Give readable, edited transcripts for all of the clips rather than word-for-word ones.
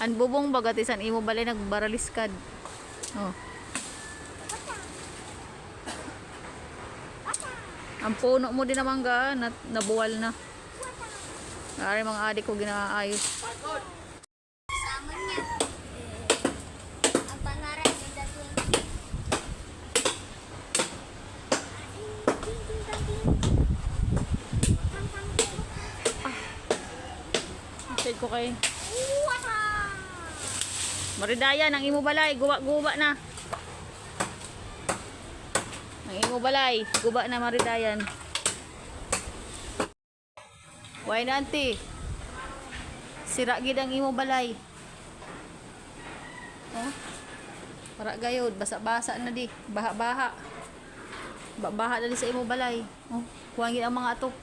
An bubong bagatisan imo balay nagbaraliskad. Oh. Ang puno mo din naman ga nabuwal na. Ari mga adik ko ginaayos. Sama niya. Ang pangalan niya datuin. Check ko kay. Maridayan ang imo balay, guba na. Ang imo balay, guba na maridayan. Why nanti? Sira gid ang imo balay. Oh. Para gayod, basa-basa na di, baha-baha. Baha na di sa imo balay. Oh, kuwang gid ang mga atok.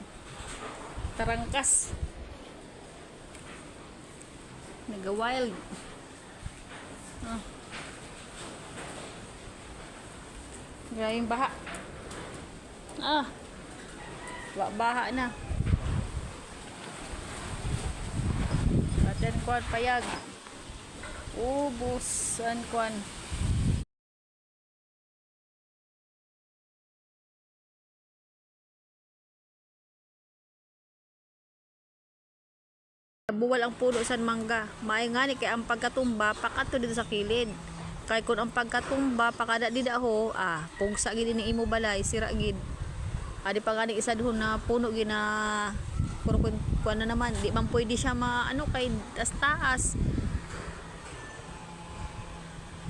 Tarangkas. Naga-wild. Oh. Gayong baha. Ah. Baha na. Aten kuan payag. Ubos an kuan. Buwal ang puno sa mangga. Maingani kay ang pagkatumba pakato dito sa kilid. Kay kun ang pagkatumba pakada di daho, pugsa gid ni imo balay, sira gid. Adi pa gani isa doon na puno gid na puro kuan na naman, di man pwede siya maano kay taas.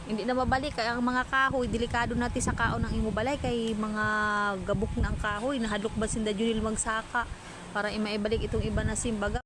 Hindi na mabalik kay ang mga kahoy delikado natin sa kaon ng imo balay kay mga gabok na ang kahoy, nahadlok ba sinda junil magsaka para maibalik itong iba na simbaga.